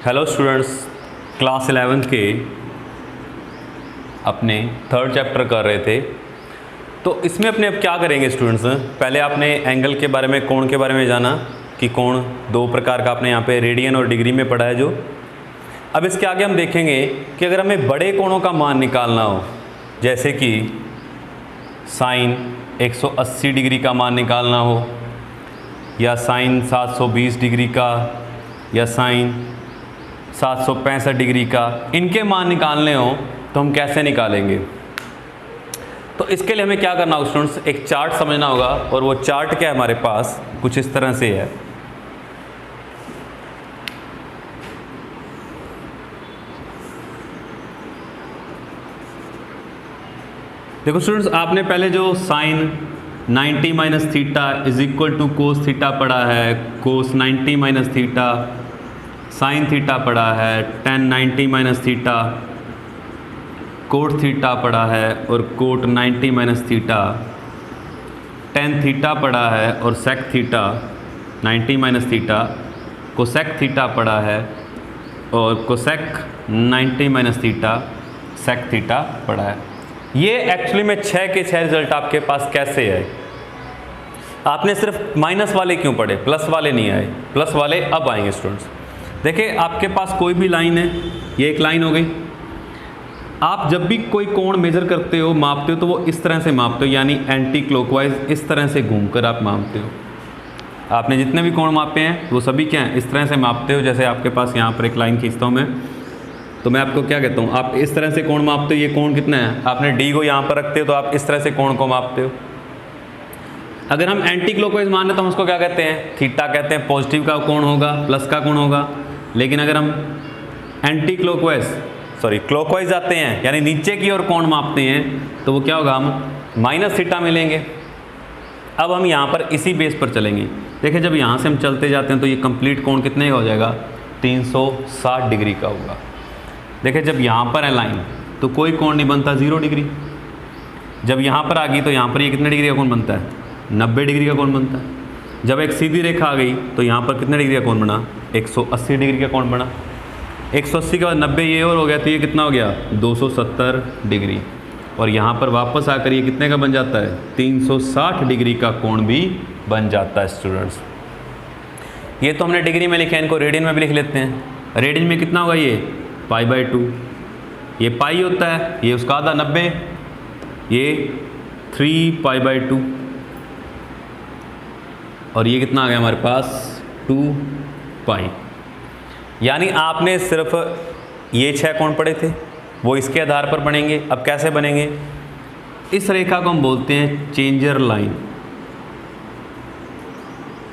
Hello students, class 11 के अपने third chapter कर रहे थे। तो इसमें अपने अब क्या करेंगे स्टूडेंट्स, पहले आपने एंगल के बारे में, कोण के बारे में जाना कि कोण दो प्रकार का आपने यहाँ पे रेडियन और डिग्री में पढ़ा है जो। अब इसके आगे हम देखेंगे कि अगर हमें बड़े कोणों का मान निकालना हो, जैसे कि साइन 180 डिग्री का मान निकालना हो, या साइन 720 डिग्री का, या साइन 765 डिग्री का, इनके मान निकालने हो तो हम कैसे निकालेंगे। तो इसके लिए हमें क्या करना होगा स्टूडेंट्स, एक चार्ट समझना होगा। और वो चार्ट क्या है हमारे पास, कुछ इस तरह से है। देखो स्टूडेंट्स, आपने पहले जो sine 90 minus theta is equal to cos theta पढ़ा है, cos 90 minus theta, sine theta पढ़ा है, tan 90 minus theta, cot theta पढ़ा है और cot 90 minus theta, tan theta पढ़ा है और sec theta 90 minus theta, cosec theta पढ़ा है और cosec 90 minus theta, sec theta पढ़ा है। ये एक्चुअली में 6 के 6 रिजल्ट आपके पास कैसे आए। आपने सिर्फ माइनस वाले क्यों पढ़े, प्लस वाले नहीं आए। प्लस वाले अब आएंगे स्टूडेंट्स। देखिए आपके पास कोई भी लाइन है, ये एक लाइन हो गई। आप जब भी कोई कोण मेजर करते हो, मापते हो, तो वो इस तरह से मापते हो, यानी एंटी क्लॉकवाइज इस तरह से घूमकर आप मापते हो। आपने जितने भी कोण मापे हैं वो सभी क्या हैं, इस तरह से मापते हो। जैसे आपके पास यहाँ पर एक लाइन खींचता हूँ मैं, तो मैं आपको क्या कहता हूँ, आप इस तरह से कोण मापते हो। ये कोण कितना है, आपने डी को यहाँ पर रखते हो तो आप इस तरह से कोण को मापते हो। अगर हम एंटी क्लॉकवाइज मान रहे तो हम उसको क्या कहते हैं, थीटा कहते हैं। पॉजिटिव का कोण होगा, प्लस का कोण होगा। लेकिन अगर हम एंटी क्लॉकवाइज आते हैं, यानी नीचे की ओर कोण मापते हैं, तो वो क्या होगा, हम माइनस थीटा मिलेंगे। अब हम यहाँ पर इसी बेस पर चलेंगे। देखिए जब यहाँ से हम चलते जाते हैं तो ये कंप्लीट कोण कितने का हो जाएगा, 360 डिग्री का होगा। देखिए जब यहाँ पर है लाइन तो कोई कोण नहीं बनता, 0 डिग्री। जब यहाँ पर आ गई तो यहाँ पर ये कितने डिग्री का कोण बनता है, 90 डिग्री का कोण बनता है। जब एक सीधी रेखा आ गई तो यहाँ पर कितने डिग्री का कोण बना, 180 डिग्री का कोण बना। 180 के बाद 90 ये और हो गया तो ये कितना हो गया, 270 डिग्री। और यहाँ पर वापस आकर ये कितने का बन जाता है, 360 डिग्री का कोण भी बन जाता है स्टूडेंट्स। ये तो हमने डिग्री में लिखा है, इनको रेडियन में भी लिख लेते हैं। रेडियन में कितना होगा, ये π/2। ये पाई होता है, ये उसका आधा 90, ये 3π/2 और ये कितना आ गया हमारे पास, 2π। यानी आपने सिर्फ ये 6 कोण पढ़े थे, वो इसके आधार पर बनेंगे। अब कैसे बनेंगे, इस रेखा को हम बोलते हैं चेंजर लाइन।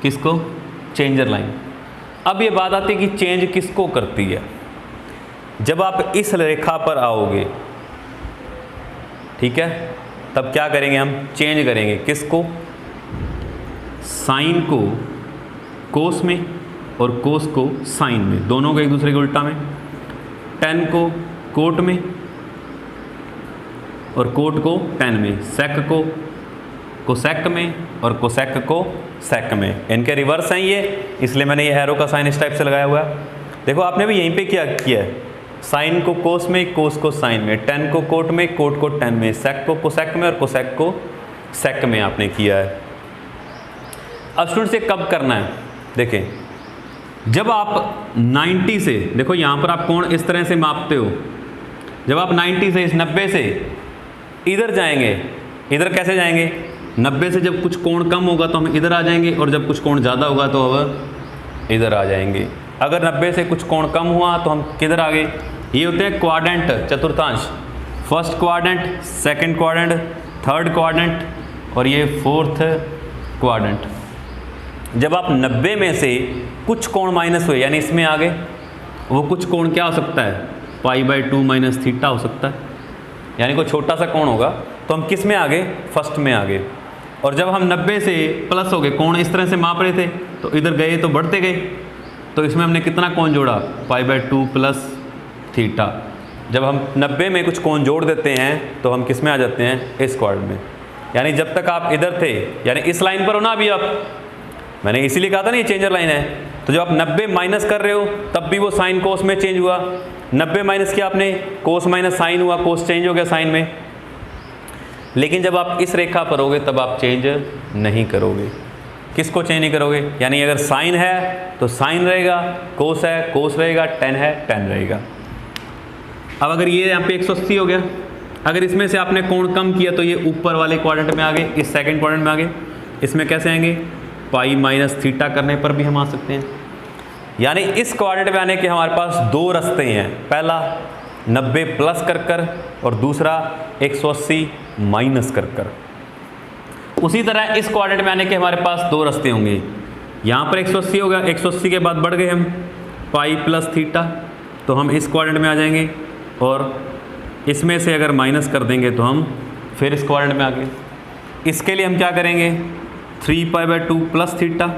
किसको, चेंजर लाइन। अब ये बात आती है कि चेंज किसको करती है। जब आप इस रेखा पर आओगे, ठीक है, तब क्या करेंगे, हम चेंज करेंगे। किसको, साइन को कोस में और कोस को साइन में, दोनों को एक दूसरे के उल्टा में। टेन को कोट में और कोट को टेन में। सेक को कोसेक में और कोसेक को सेक में। इनके रिवर्स हैं ये, इसलिए मैंने ये एरो का साइन इस टाइप से लगाया हुआ है। देखो आपने भी यहीं पे क्या किया है, साइन को कोस में, कोस को साइन में, टेन को कोट में, कोट को टेन में, सेक को कोसेक में और कोसेक को सेक में आपने किया है। अब स्टूडेंट्स ये कब करना है, देखें जब आप 90 से, देखो यहाँ पर आप कोण इस तरह से मापते हो। जब आप 90 से, इस 90 से इधर जाएंगे, इधर कैसे जाएंगे, 90 से जब कुछ कोण कम होगा तो हम इधर आ जाएंगे, और जब कुछ कोण ज़्यादा होगा तो अब इधर आ जाएंगे। अगर 90 से कुछ कोण कम हुआ तो हम किधर आ गए। ये होते हैं क्वाड्रेंट, चतुर्थांश। First quadrant, second quadrant, third quadrant और ये फोर्थ क्वाड्रेंट। जब आप 90 में से कुछ कोण माइनस हुए, यानी इसमें आ गए, वो कुछ कोण क्या हो सकता है, π/2 माइनस थीटा हो सकता है। यानी कोई छोटा सा कोण होगा तो हम किस में आ गए, फर्स्ट में आ गए। और जब हम 90 से प्लस हो गए, कोण इस तरह से माप रहे थे तो इधर गए तो बढ़ते गए, तो इसमें हमने कितना कोण जोड़ा, π/2 प्लस थीटा। जब हम 90 में कुछ कोण जोड़ देते हैं तो हम किस में आ जाते हैं, इस क्वाड्रेंट में। यानी जब तक आप इधर थे, यानी इस लाइन पर हो ना अभी आप, मैंने इसीलिए कहा था ना ये चेंजर लाइन है, तो तो जब आप 90 माइनस कर रहे हो तब भी वो साइन कोस में चेंज हुआ, 90 माइनस किया आपने, कोस माइनस साइन हुआ, कोस चेंज हो गया साइन में। लेकिन जब आप इस रेखा पर होगे तब आप चेंज नहीं करोगे। किसको चेंज नहीं करोगे? यानी अगर साइन है तो साइन रहेगा, कोस है कोस रहेगा, टेन है टेन रहेगा। अब अगर ये यहाँ पे 180 हो गया, अगर इसमें से आपने कोण कम किया तो ये ऊपर वाले क्वाड्रेंट में आ गए, इस सेकंड क्वाड्रेंट में आ गए। इसमें कैसे आएंगे? पाई माइनस थीटा करने पर भी हम आ सकते हैं। यानी इस क्वाड्रेंट में आने के हमारे पास दो रास्ते हैं, पहला 90 प्लस कर कर और दूसरा 180 माइनस कर कर। उसी तरह इस क्वाड्रेंट में आने के हमारे पास दो रास्ते होंगे, यहाँ पर 180 होगा, 180 के बाद बढ़ गए हम पाई प्लस थीटा, तो हम इस क्वाड्रेंट में आ जाएंगे, और इसमें से अगर माइनस कर देंगे तो हम फिर इस क्वाड्रेंट में आ गए। इसके लिए हम क्या करेंगे? 3π/2 प्लस थीटा,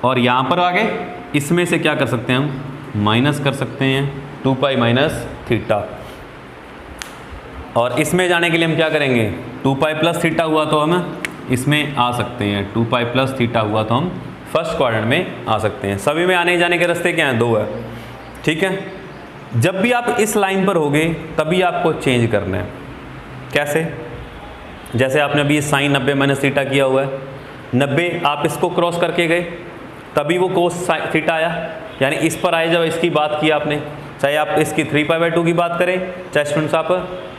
और यहाँ पर आ गए, इसमें से क्या कर सकते हैं हम? माइनस कर सकते हैं 2π माइनस थीटा। और इसमें जाने के लिए हम क्या करेंगे? 2π प्लस थीटा हुआ तो हम इसमें आ सकते हैं, 2π प्लस थीटा हुआ तो हम फर्स्ट क्वाड्रेंट में आ सकते हैं। सभी में आने जाने के रास्ते क्या हैं? दो है, ठीक है। जब भी आप इस लाइन पर होगे तभी आपको चेंज करना है। कैसे? जैसे आपने अभी साइन 90 माइनस थीटा किया हुआ है, 90 आप इसको क्रॉस करके गए तभी वो कोस थीटा आया, यानी इस पर आए जब इसकी बात की आपने, चाहे आप इसकी 3π/2 की बात करें, चाहे स्टूडेंट्स आप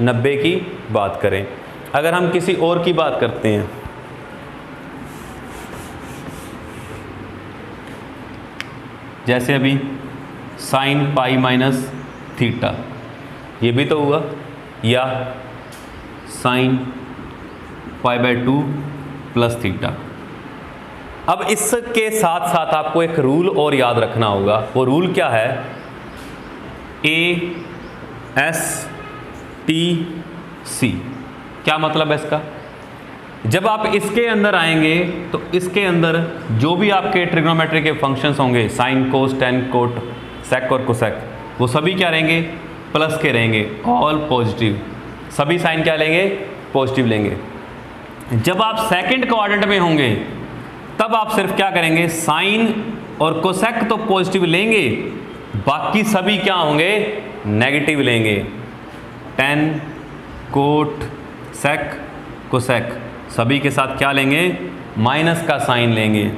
90 की बात करें। अगर हम किसी और की बात करते हैं, जैसे अभी साइन पाई माइनस थीटा, ये भी तो हुआ, या साइन π/2 प्लस थीटा। अब इसके साथ साथ आपको एक रूल और याद रखना होगा। वो रूल क्या है? ASTC। क्या मतलब है इसका? जब आप इसके अंदर आएंगे तो इसके अंदर जो भी आपके ट्रिग्नोमेट्री के फंक्शंस होंगे, sine cos tan cot sec और कोसेक, वो सभी क्या रहेंगे? प्लस के रहेंगे, ऑल पॉजिटिव। सभी साइन क्या लेंगे? पॉजिटिव लेंगे। जब आप सेकंड क्वाड्रेंट में होंगे तब आप सिर्फ क्या करेंगे? साइन और कोसेक तो पॉजिटिव लेंगे, बाकी सभी क्या होंगे? नेगेटिव लेंगे। टेन कोट सेक कोसेक सभी के साथ क्या लेंगे? माइनस का साइन लेंगे।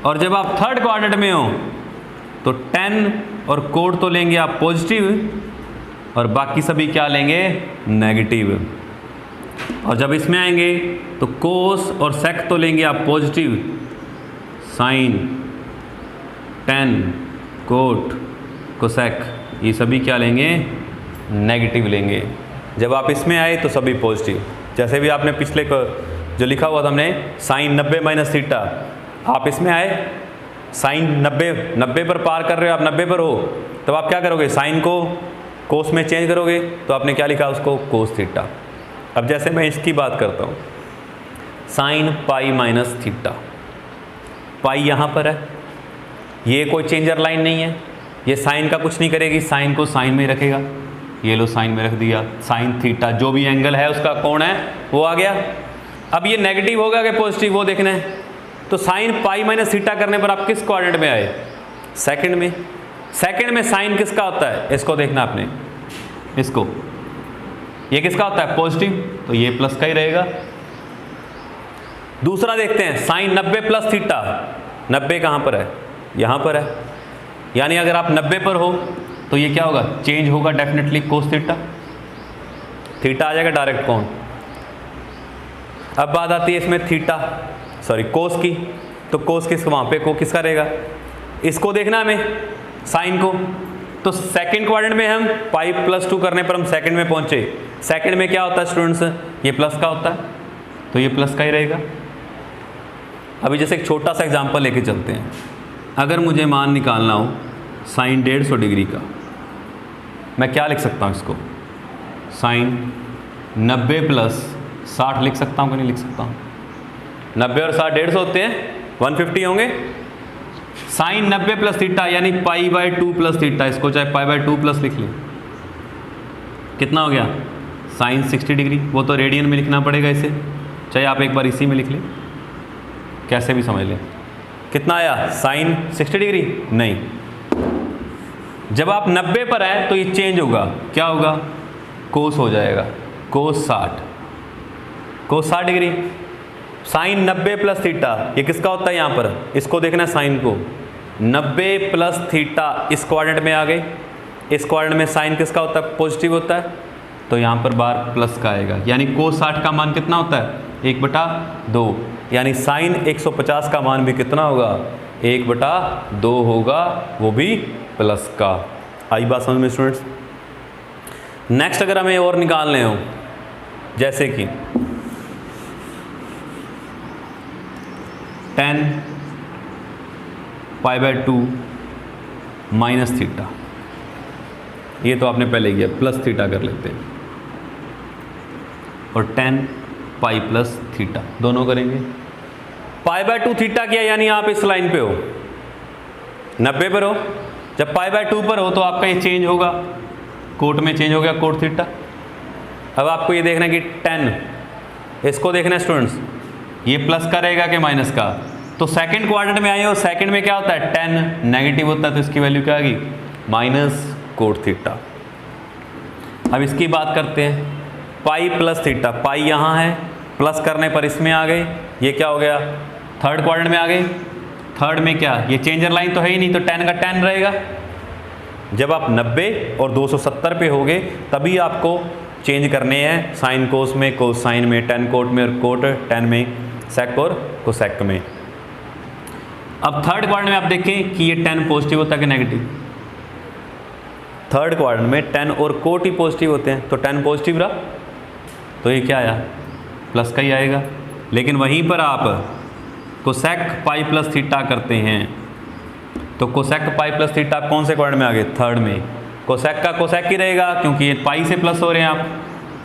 और जब आप थर्ड क्वाड्रेंट में हो तो टेन और कोट तो लेंगे आप पॉजिटिव, और बाकी सभी क्या लेंगे? नेगेटिव। और जब इसमें आएंगे तो कोस और सेक तो लेंगे आप positive, sine tan cot cosec ये सभी क्या लेंगे? नेगेटिव लेंगे। जब आप इसमें आए तो सभी पॉजिटिव। जैसे भी आपने पिछले को जो लिखा हुआ था हमने, साइन 90 माइनस थीटा, आप इसमें आए, साइन 90 पर पार कर रहे हो, आप 90 पर हो, तब आप क्या करोगे? साइन को कोस में चेंज करोगे, तो आपने क्या लिखा उसको? Cos theta. अब जैसे मैं इसकी बात करता हूँ, साइन पाई माइनस थीटा, पाई यहाँ पर है, ये कोई चेंजर लाइन नहीं है, ये साइन का कुछ नहीं करेगी, साइन को साइन में रखेगा। ये लो साइन में रख दिया, साइन थीटा जो भी एंगल है उसका कोण है वो आ गया। अब ये नेगेटिव होगा कि पॉजिटिव वो देखना है। तो साइन पाई माइनस थीटा करने पर आप किस क्वाड्रेंट में आए? सेकंड में। सेकंड में साइन किसका होता है? इसको देखना आपने, इसको, ये किसका होता है? पॉजिटिव, तो ये प्लस का ही रहेगा। दूसरा देखते हैं, साइन 90 प्लस थीटा, 90 कहाँ पर है? यहाँ पर है। यानी अगर आप 90 पर हो तो ये क्या होगा? चेंज होगा डेफिनेटली कोस थीटा, थीटा आ जाएगा डायरेक्ट कोण। अब बात आती है इसमें थीटा कोस की, तो कोस किस वहाँ पे को किसका रहेगा? इसको देखना हमें, साइन को। तो सेकंड क्वाड्रेंट में हम पाई +2 करने पर हम सेकंड में पहुंचे। सेकंड में क्या होता है स्टूडेंट्स? ये प्लस का होता है, तो ये प्लस का ही रहेगा। अभी जैसे एक छोटा सा एग्जांपल लेके चलते हैं। अगर मुझे मान निकालना हो साइन 150 डिग्री का, मैं क्या लिख सकता हूँ इसको? साइन 90 + 60 लिख सकता हूँ कि नहीं लिख सकता हूँ? 90 और 60 150 होते हैं, 150 होंगे। साइन 90 + थीटा यानी π/2 + थीटा, इसको चाहे π/2 प्लस लिख लें, कितना हो गया? Sine 60 degree. वो तो रेडियन में लिखना पड़ेगा इसे, चाहे आप एक बार इसी में लिख लें, कैसे भी समझ लें। कितना आया साइन 60 डिग्री? नहीं, जब आप 90 पर आए तो ये चेंज होगा, क्या होगा? कोस हो जाएगा, कोस 60 डिग्री। साइन 90 प्लस थीटा, ये किसका होता है यहाँ पर? इसको देखना है साइन को। 90 प्लस थीटा इस क्वाड्रेंट में आ गए, इस क्वाड्रेंट में साइन किसका होता है? पॉजिटिव होता है, तो यहाँ पर बार प्लस का आएगा, यानी कोस 60 का मान कितना होता है? 1/2, यानी साइन 150 का मान भी कितना होगा? 1/2 होगा, वो भी प्लस का। आई बात समझ में स्टूडेंट्स? नेक्स्ट अगर हमें और निकालने हो, जैसे कि tan π/2 माइनस थीटा, ये तो आपने पहले किया, प्लस थीटा कर लेते हैं, और tan π प्लस थीटा दोनों करेंगे। π/2 थीटा किया, यानी आप इस लाइन पे हो, 90 पर हो। जब π/2 पर हो तो आपका ये चेंज होगा, कोट में चेंज हो गया, कोट थीटा। अब आपको ये देखना है कि tan, इसको देखना है स्टूडेंट्स, ये प्लस का रहेगा कि माइनस का? तो सेकंड क्वाड्रेंट में आए हो, सेकंड में क्या होता है? tan नेगेटिव होता है, तो इसकी वैल्यू क्या आ गई? Minus cot theta. अब इसकी बात करते हैं, पाई प्लस थीटा, पाई यहाँ है, प्लस करने पर इसमें आ गए, ये क्या हो गया? थर्ड क्वाड्रेंट में आ गए। थर्ड में क्या, ये चेंजर लाइन तो है ही नहीं, तो tan का tan रहेगा। जब आप 90 और 270 पे होगे तभी आपको चेंज करने हैं, साइन कोस में, कोस साइन में, tan कोट में, और कोट tan में, सेक और कोसेक में। अब थर्ड क्वाड्रेंट में आप देखें कि ये tan पॉजिटिव होता है कि नेगेटिव? थर्ड क्वाड्रेंट में tan और कोट ही पॉजिटिव होते हैं, तो tan पॉजिटिव रहा, तो ये क्या आया? प्लस का ही आएगा। लेकिन वहीं पर आप कोसेक पाई प्लस थीटा करते हैं, तो कोसेक पाई प्लस थीटा कौन से क्वाड्रेंट में आ गए? थर्ड में। कोसेक का कोसेक ही रहेगा, क्योंकि ये पाई से प्लस हो रहे हैं आप,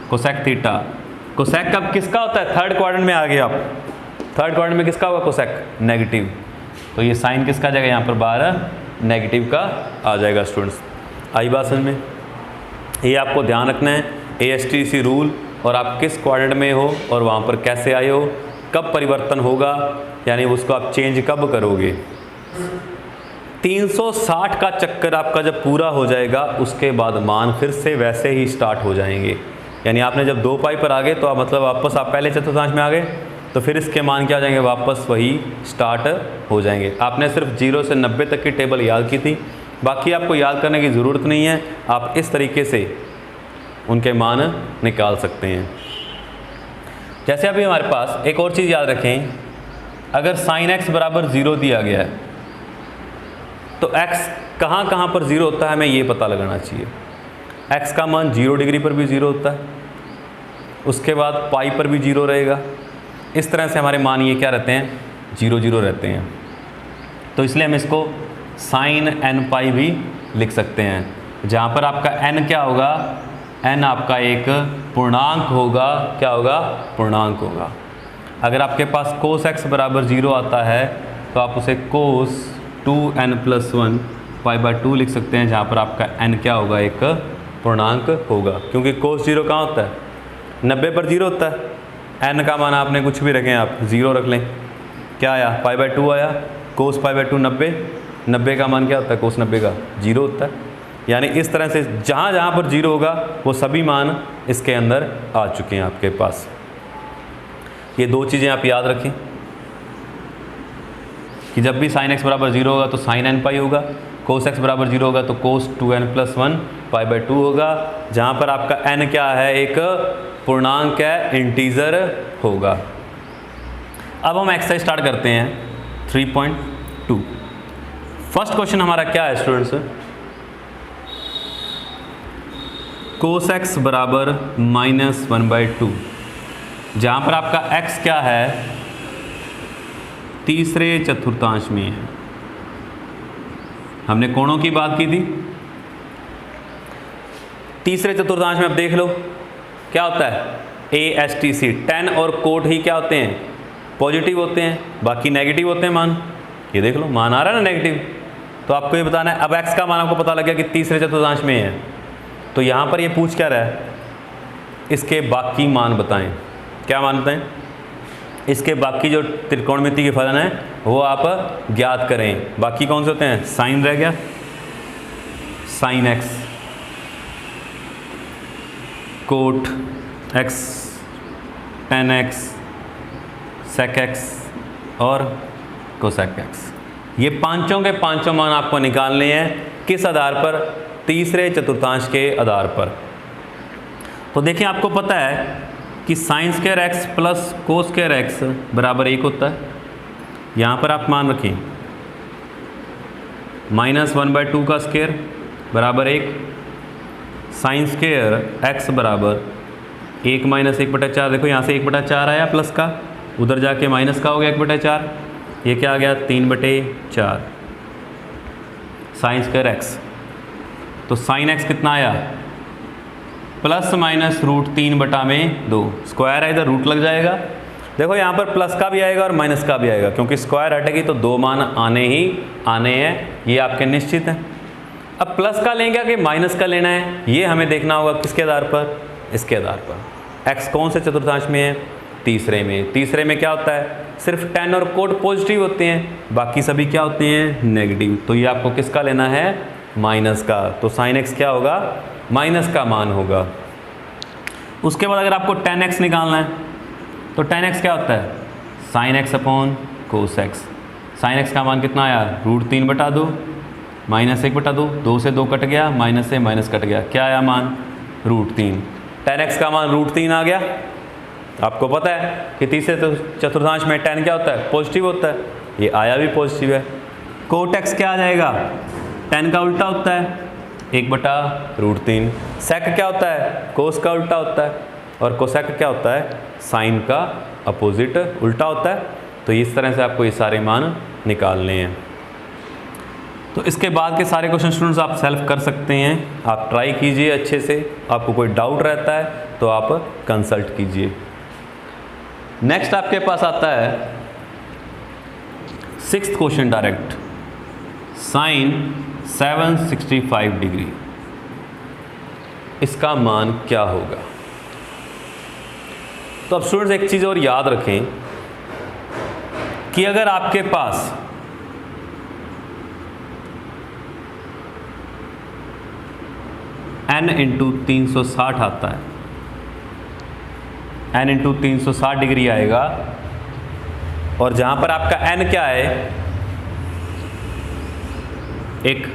कोसेक थीटा। कोसेक का किसका होता है? थर्ड क्वाड्रेंट में आ गए आप, थर्ड क्वाड्रेंट में किसका होगा? कोसेक नेगेटिव, तो ये साइन किसका आ जाएगा यहाँ पर? 12 नेगेटिव का आ जाएगा स्टूडेंट्स। आई बात समझ में? ये आपको ध्यान रखना है, ASTC रूल, और आप किस क्वाड्रेंट में हो और वहाँ पर कैसे आए हो, कब परिवर्तन होगा, यानी उसको आप चेंज कब करोगे। 360 का चक्कर आपका जब पूरा हो जाएगा, उसके बाद मान फिर से वैसे ही स्टार्ट हो जाएंगे। यानी आपने जब 2 पाई पर आ गए, तो आप मतलब वापस आप पहले चतुर्थांश में आ गए, तो फिर इसके मान क्या आ जाएंगे? वापस वही स्टार्ट हो जाएंगे। आपने सिर्फ 0 से 90 तक की टेबल याद की थी, बाकी आपको याद करने की ज़रूरत नहीं है, आप इस तरीके से उनके मान निकाल सकते हैं। जैसे अभी हमारे पास एक और चीज़ याद रखें, अगर साइन x बराबर 0 दिया गया है, तो x कहाँ कहाँ पर 0 होता है, हमें ये पता लगाना चाहिए। x का मान 0 डिग्री पर भी 0 होता है, उसके बाद पाई पर भी 0 रहेगा। इस तरह से हमारे मान ये क्या रहते हैं? 0 0 रहते हैं। तो इसलिए हम इसको साइन n पाई भी लिख सकते हैं, जहाँ पर आपका n क्या होगा? n आपका एक पूर्णांक होगा, क्या होगा? पूर्णांक होगा। अगर आपके पास कोस x बराबर 0 आता है, तो आप उसे कोस 2n+1 π/2 लिख सकते हैं, जहाँ पर आपका n क्या होगा? एक पूर्णांक होगा, क्योंकि कोस 0 कहाँ होता है? 90 पर 0 होता है। n का मान आपने कुछ भी रखें, आप 0 रख लें, क्या आया? π/2 आया। कोस π/2 90, 90 का मान क्या होता है? कोस 90 का 0 होता है। यानी इस तरह से जहाँ जहाँ पर 0 होगा वो सभी मान इसके अंदर आ चुके हैं आपके पास। ये 2 चीज़ें आप याद रखें कि जब भी साइन x बराबर 0 होगा तो साइन n पाई होगा, कोस x बराबर 0 होगा तो कोस 2n+1 π/2 होगा, जहाँ पर आपका n क्या है? एक पूर्णांक है, इंटीजर होगा। अब हम एक्सरसाइज स्टार्ट करते हैं 3.2। फर्स्ट क्वेश्चन हमारा क्या है स्टूडेंट्स? कोस x बराबर -1/2, जहाँ पर आपका x क्या है? तीसरे चतुर्थांश में है। हमने कोणों की बात की थी, तीसरे चतुर्थांश में आप देख लो क्या होता है? ASTC, tan और कोट ही क्या होते हैं? पॉजिटिव होते हैं, बाकी नेगेटिव होते हैं मान। ये देख लो मान आ रहा है ना नेगेटिव, तो आपको ये बताना है। अब x का मान आपको पता लग गया कि तीसरे चतुर्थांश में है, तो यहाँ पर ये पूछ क्या रहा है? इसके बाकी मान बताएं। क्या मान बताएं? इसके बाकी जो त्रिकोणमिति के फलन है वो आप ज्ञात करें। बाकी कौन से होते हैं? साइन रह गया, sine x, cot x, tan x, sec x और कोसेक एक्स। ये पांचों के पांचों मान आपको निकालने हैं। किस आधार पर? तीसरे चतुर्थांश के आधार पर। तो देखिए आपको पता है कि sine square x plus cos square x बराबर 1 होता है। यहाँ पर आप मान रखें -1/2 का स्क्वायर बराबर 1, साइन स्क्वायर एक्स बराबर 1 - 1/4। देखो यहाँ से 1/4 आया प्लस का, उधर जाके माइनस का हो गया 1/4, ये क्या आ गया 3/4 साइन स्क्वायर एक्स। तो साइन एक्स कितना आया? ±√3/2। स्क्वायर है, इधर रूट लग जाएगा। देखो यहाँ पर प्लस का भी आएगा और माइनस का भी आएगा, क्योंकि स्क्वायर हटेगी तो दो मान आने ही आने हैं, ये आपके निश्चित हैं। अब प्लस का लेंगे कि माइनस का लेना है, ये हमें देखना होगा। किसके आधार पर? इसके आधार पर। एक्स कौन से चतुर्थांश में है? तीसरे में। तीसरे में क्या होता है? सिर्फ टेन और कोट पॉजिटिव होते हैं, बाकी सभी क्या होते हैं? नेगेटिव। तो ये आपको किसका लेना है? माइनस का। तो साइन एक्स क्या होगा? माइनस का मान होगा। उसके बाद अगर आपको टेन एक्स निकालना है तो टेन एक्स क्या होता है? Sine x upon cos x. Sine x का मान कितना आया? √3/2 -1/2। 2 से 2 कट गया, माइनस से माइनस कट गया, क्या आया मान? √3। टेन एक्स का मान √3 आ गया। आपको पता है कि तीसरे चतुर्थांश में टेन क्या होता है? पॉजिटिव होता है, ये आया भी पॉजिटिव है। कोट एक्स क्या आ जाएगा? टेन का उल्टा होता है, 1/√3। सेक क्या होता है? कोस का उल्टा होता है, और कोसेक क्या होता है? साइन का अपोजिट उल्टा होता है। तो इस तरह से आपको ये सारे मान निकालने हैं। तो इसके बाद के सारे क्वेश्चन स्टूडेंट्स आप सेल्फ कर सकते हैं, आप ट्राई कीजिए अच्छे से। आपको कोई डाउट रहता है तो आप कंसल्ट कीजिए। नेक्स्ट आपके पास आता है 6th question direct, sign 765 degree, इसका मान क्या होगा? तो अब स्टूडेंट्स एक चीज़ और याद रखें कि अगर आपके पास n × 360 आता है, n × 360 डिग्री आएगा, और जहां पर आपका n क्या है? एक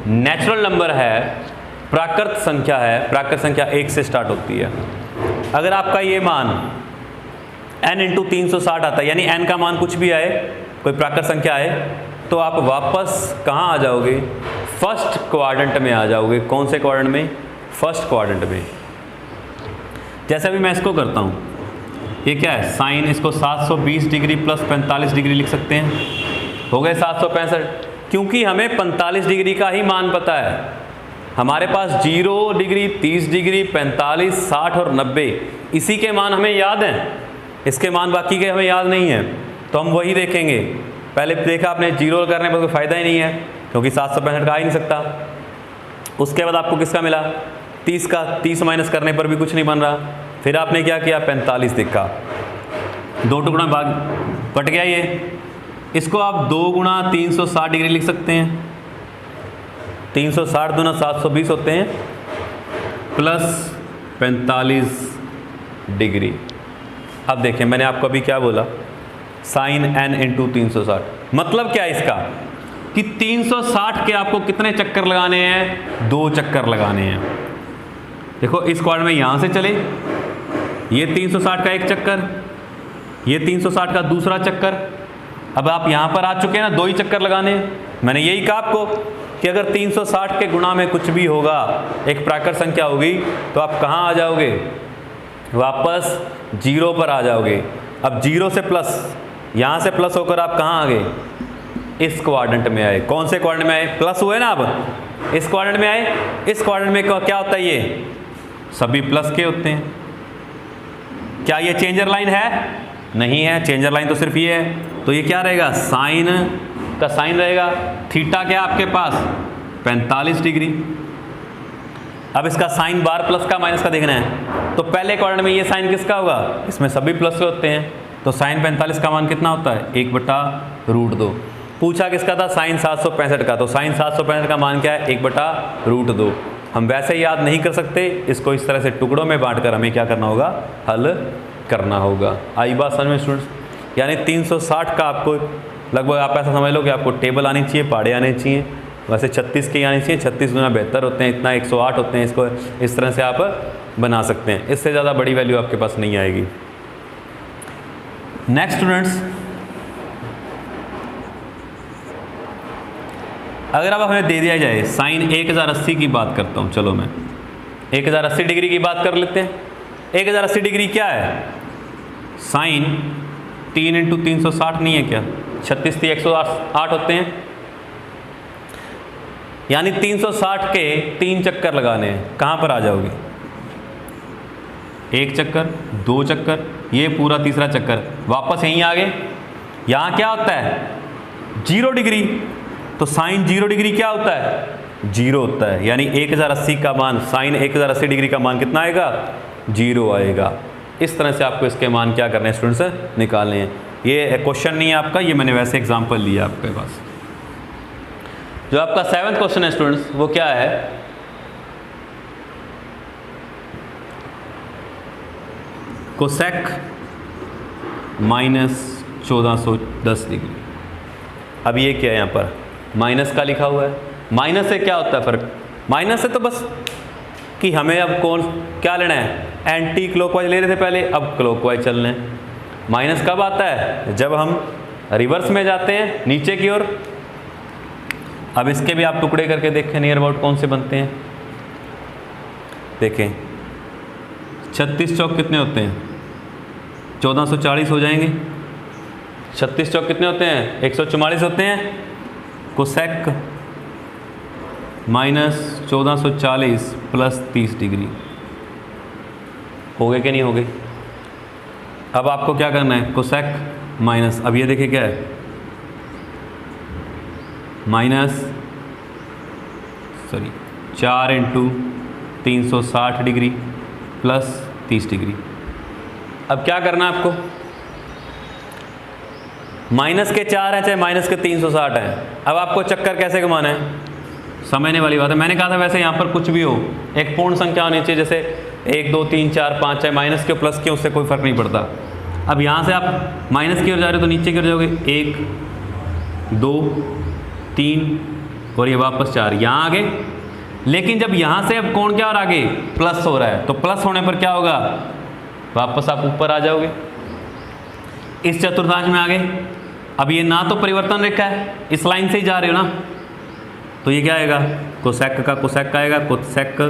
नेचुरल नंबर है, प्राकृत संख्या है। प्राकृत संख्या 1 से स्टार्ट होती है। अगर आपका ये मान n × 360 आता है, यानी n का मान कुछ भी आए, कोई प्राकृत संख्या आए, तो आप वापस कहाँ आ जाओगे? फर्स्ट क्वाड्रेंट में आ जाओगे। कौन से क्वाड्रेंट में? फर्स्ट क्वाड्रेंट में। जैसे अभी मैं इसको करता हूँ, ये क्या है? साइन, इसको 720 डिग्री प्लस 45 डिग्री लिख सकते हैं, हो गए 765। क्योंकि हमें 45 डिग्री का ही मान पता है। हमारे पास 0 डिग्री, 30 डिग्री, 45, 60 और 90 इसी के मान हमें याद हैं। इसके मान बाकी के हमें याद नहीं है, तो हम वही देखेंगे। पहले देखा आपने 0 करने पर कोई फ़ायदा ही नहीं है, क्योंकि 765 का आ ही नहीं सकता। उसके बाद आपको किसका मिला? 30 का। 30 माइनस करने पर भी कुछ नहीं बन रहा। फिर आपने क्या किया? 45 देखा, 2 टुकड़ा भाग कट गया ये। इसको आप 2 × 360 डिग्री लिख सकते हैं। 360 दूना 720 होते हैं, प्लस 45 डिग्री। अब देखें, मैंने आपको अभी क्या बोला? Sine n × 360। मतलब क्या है इसका? कि 360 के आपको कितने चक्कर लगाने हैं? 2 चक्कर लगाने हैं। देखो इस क्वाड्रेंट में यहाँ से चले, ये 360 का एक चक्कर, ये 360 का दूसरा चक्कर। अब आप यहाँ पर आ चुके हैं ना, 2 ही चक्कर लगाने हैं। मैंने यही कहा आपको कि अगर 360 के गुणा में कुछ भी होगा, एक प्राकृत संख्या होगी, तो आप कहाँ आ जाओगे? वापस 0 पर आ जाओगे। अब 0 से प्लस, यहाँ से प्लस होकर आप कहाँ आ गए? इस क्वाड्रेंट में आए। कौन से क्वाड्रेंट में आए? प्लस हुए ना, अब इस क्वाड्रेंट में आए। इस क्वाड्रेंट में क्या होता है? ये सभी प्लस के होते हैं। क्या ये चेंजर लाइन है? नहीं है, चेंजर लाइन तो सिर्फ ये है। तो ये क्या रहेगा? साइन का साइन रहेगा। थीटा क्या आपके पास? 45 डिग्री। अब इसका साइन बार प्लस का माइनस का देखना है, तो पहले क्वाड्रेंट में ये साइन किसका होगा? इसमें सभी प्लस के होते हैं, तो तो साइन 45 का मान कितना होता है 1/√2। पूछा किसका था साइन 765 का, तो साइन 765 का मान क्या है 1/√2। हम वैसे याद नहीं कर सकते, इसको इस तरह से टुकड़ों में बांटकर हमें क्या करना होगा, हल करना होगा। आई बात समझ में स्टूडेंट्स? यानी 360 का आपको लगभग आप ऐसा समझ लो कि आपको टेबल आनी चाहिए, पहाड़े आने चाहिए, वैसे 36 के आनी चाहिए, 36 गुना बेहतर होते हैं, इतना 108 होते हैं। इसको इस तरह से आप बना सकते हैं, इससे ज़्यादा बड़ी वैल्यू आपके पास नहीं आएगी। नेक्स्ट स्टूडेंट्स, अगर अब हमें दे दिया जाए साइन 1080 की बात करता हूँ, चलो मैं 1080 डिग्री की बात कर लेते हैं। 1080 डिग्री क्या है, साइन 3 × 360 नहीं है क्या, 36 3 108 होते हैं, यानी 360 के 3 चक्कर लगाने हैं। कहाँ पर आ जाओगे, 1 चक्कर, 2 चक्कर, ये पूरा तीसरा चक्कर, वापस यहीं आ गए। यहाँ क्या होता है 0 डिग्री, तो साइन 0 डिग्री क्या होता है 0 होता है, यानी 1080 का मान, साइन 1080 डिग्री का मान कितना आएगा 0 आएगा। इस तरह से आपको इसके मान क्या करने हैं स्टूडेंट्स, निकालने हैं। ये क्वेश्चन नहीं है आपका, ये मैंने वैसे एग्जांपल लिया आपके पास। जो आपका 7वां क्वेश्चन है स्टूडेंट्स, वो क्या है, कोसेक -1410 डिग्री। अब ये क्या है, यहाँ पर माइनस का लिखा हुआ है। माइनस से क्या होता है फ़र्क, माइनस से तो बस कि हमें अब कौन क्या लेना है, एंटी क्लॉकवाइज ले रहे थे पहले, अब क्लॉकवाइज चलना है। माइनस कब आता है, जब हम रिवर्स में जाते हैं नीचे की ओर। अब इसके भी आप टुकड़े करके देखें नियर अबाउट कौन से बनते हैं। देखें 36 चौक कितने होते हैं 1440 हो जाएंगे। 36 चौक कितने होते हैं 144 होते हैं। कोसेक -1440 + 30 डिग्री हो गए कि नहीं हो गए। अब आपको क्या करना है, कोसेक माइनस, अब ये देखिए क्या है, -4 × 360 डिग्री + 30 डिग्री। अब क्या करना है आपको, माइनस के 4 हैं चाहे माइनस के 360 हैं, अब आपको चक्कर कैसे घुमाना है, समझने वाली बात है। मैंने कहा था वैसे यहाँ पर कुछ भी हो, एक पूर्ण संख्या होनी चाहिए, जैसे 1 2 3 4 5, चाहे माइनस के प्लस के, उससे कोई फर्क नहीं पड़ता। अब यहाँ से आप माइनस की ओर जा रहे हो तो नीचे की ओर जाओगे, 1 2 3 और ये वापस 4, यहाँ आगे। लेकिन जब यहाँ से अब कोण क्या और आगे प्लस हो रहा है, तो प्लस होने पर क्या होगा, वापस आप ऊपर आ जाओगे, इस चतुर्थांश में आ गए। अब ये ना तो परिवर्तन रेखा है, इस लाइन से ही जा रहे हो ना, तो ये क्या आएगा, कोसेक का कोसेक आएगा, कोसेक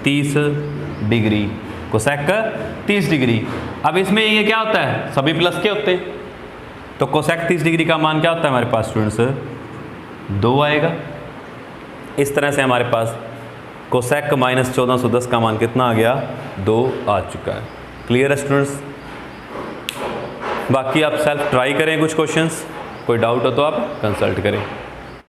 30 डिग्री, कोसेक 30 डिग्री। अब इसमें ये क्या होता है, सभी प्लस के होते हैं, तो कोसेक 30 डिग्री का मान क्या होता है हमारे पास स्टूडेंट्स 2 आएगा। इस तरह से हमारे पास कोसेक -1410 का मान कितना आ गया, 2 आ चुका है। क्लियर है स्टूडेंट्स। बाकी आप सेल्फ ट्राई करें कुछ क्वेश्चंस, कोई डाउट हो तो आप कंसल्ट करें।